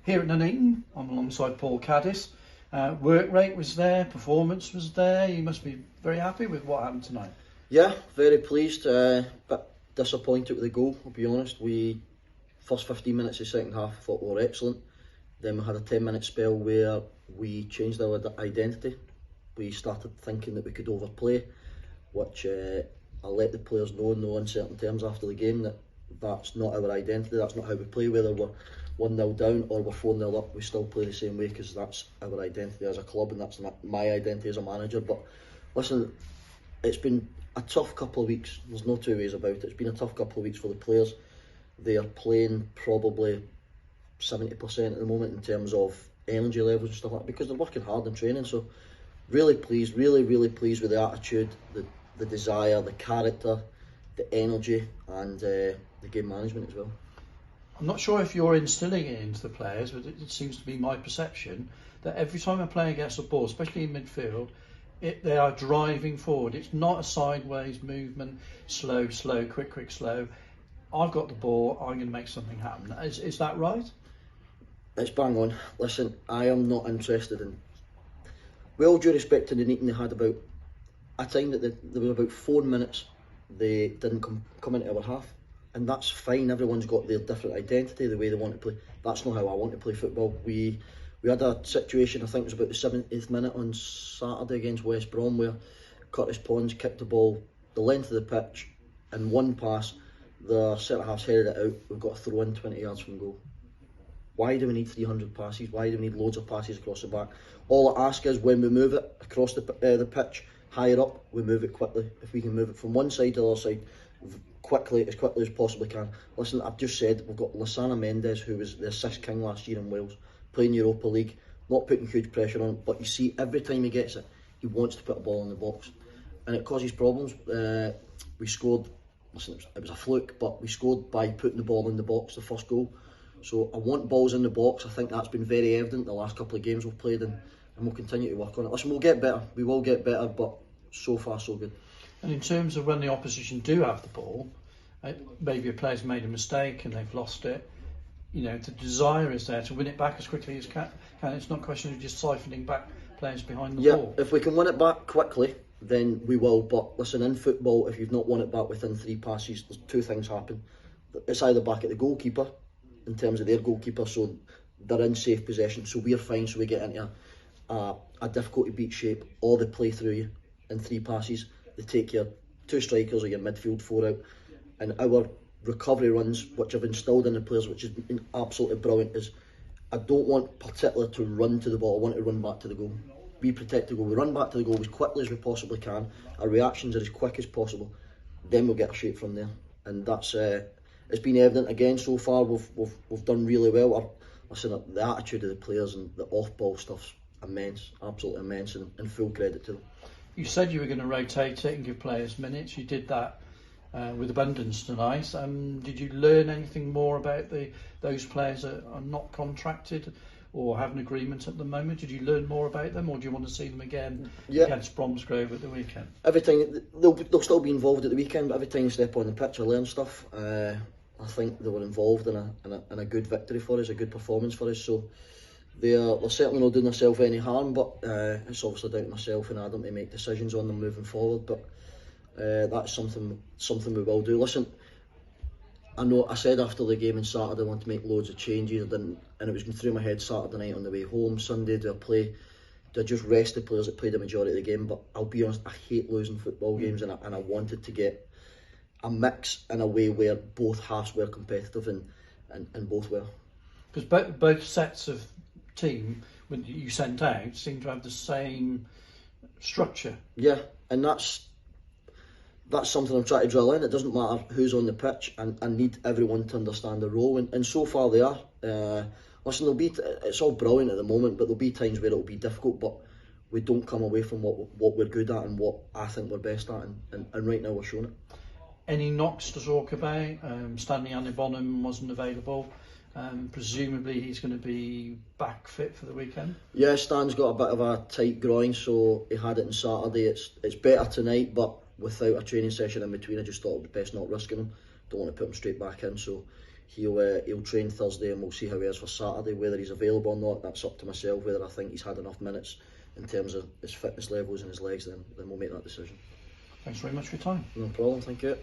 Here at Nuneaton, I'm alongside Paul Caddis. Work rate was there, performance was there. You must be very happy with what happened tonight. Yeah, very pleased, but disappointed with the goal, I'll be honest. First 15 minutes of the second half, I thought we were excellent. Then we had a 10-minute spell where we changed our identity. We started thinking that we could overplay, which I let the players know in no uncertain terms after the game that that's not our identity, that's not how we play. Whether we're 1-0 down or we're 4-0 up, we still play the same way because that's our identity as a club and that's my identity as a manager. But listen, it's been a tough couple of weeks, there's no two ways about it. It's been a tough couple of weeks for the players. They are playing probably 70% at the moment in terms of energy levels and stuff like that because they're working hard in training. So really pleased, really pleased with the attitude, the desire, the character, the energy and the game management as well. I'm not sure if you're instilling it into the players, but it seems to be my perception that every time a player gets a ball, especially in midfield, they are driving forward. It's not a sideways movement, slow, quick, slow. I've got the ball, I'm going to make something happen. Is that right? It's bang on. Listen, I am not interested in... With all due respect to Nuneaton, they had about a time that there were about 4 minutes they didn't come into our half. And that's fine, everyone's got their different identity, the way they want to play. That's not how I want to play football. We had a situation, I think it was about the 70th minute on Saturday against West Brom, where Curtis Pons kicked the ball the length of the pitch, and one pass, the centre-half's headed it out, we've got a throw in 20 yards from goal. Why do we need 300 passes? Why do we need loads of passes across the back? All I ask is when we move it across the pitch, higher up, we move it quickly. If we can move it from one side to the other side, quickly as possibly can. Listen, I've just said we've got Lissana Mendes, who was the assist king last year in Wales, playing Europa League, not putting huge pressure on, but you see every time he gets it, he wants to put a ball in the box, and it causes problems. We scored, listen, it was a fluke, but we scored by putting the ball in the box, the first goal. So I want balls in the box. I think that's been very evident the last couple of games we've played, and we'll continue to work on it. Listen, we'll get better, we will get better, but so far so good. And in terms of when the opposition do have the ball, maybe a player's made a mistake and they've lost it, you know, the desire is there to win it back as quickly as can. It's not a question of just siphoning back players behind the ball. Yeah, if we can win it back quickly, then we will. But listen, in football, if you've not won it back within 3 passes, there's 2 things happen. It's either back at the goalkeeper, in terms of their goalkeeper, so they're in safe possession, so we're fine, so we get into a difficult to beat shape, or they play through you in 3 passes. They take your 2 strikers or your midfield 4 out, and our recovery runs, which I've instilled in the players, which has been absolutely brilliant, is I don't want particular to run to the ball, I want to run back to the goal. We protect the goal, we run back to the goal as quickly as we possibly can, our reactions are as quick as possible, then we'll get a shape from there. And that's it's been evident again so far. We've done really well. Listen, the attitude of the players and the off-ball stuff's immense, absolutely immense, and full credit to them. You said you were going to rotate it and give players minutes. You did that with abundance tonight. Did you learn anything more about those players that are not contracted or have an agreement at the moment? Did you learn more about them, or do you want to see them again against Bromsgrove at the weekend? Every time they'll still be involved at the weekend, but every time you step on the pitch, I learn stuff. I think they were involved in a good victory for us, a good performance for us. So they're certainly not doing themselves any harm, but it's obviously down to myself and Adam to make decisions on them moving forward. But that's something we will do. Listen, I know I said after the game on Saturday I want to make loads of changes. I didn't, and it was going through my head Saturday night on the way home. Sunday, do I just rest the players that played the majority of the game? But I'll be honest, I hate losing football games, and I wanted to get a mix in a way where both halves were competitive and both were. Because both sets of team when you sent out seem to have the same structure. Yeah, and that's something I'm trying to drill in. It doesn't matter who's on the pitch, and I need everyone to understand the role, and so far they are. Listen, it's all brilliant at the moment, but there'll be times where it'll be difficult, but we don't come away from what we're good at and what I think we're best at, and right now we're showing it. Any knocks to talk about? Stanley Bonham wasn't available. Presumably he's going to be back fit for the weekend. Yeah, Stan's got a bit of a tight groin, so he had it on Saturday. It's better tonight, but without a training session in between, I just thought it would be best not risking him. Don't want to put him straight back in, so He'll train Thursday and we'll see how he is for Saturday. Whether he's available or not, that's up to myself. Whether I think he's had enough minutes in terms of his fitness levels and his legs, then we'll make that decision. Thanks very much for your time. No problem, thank you.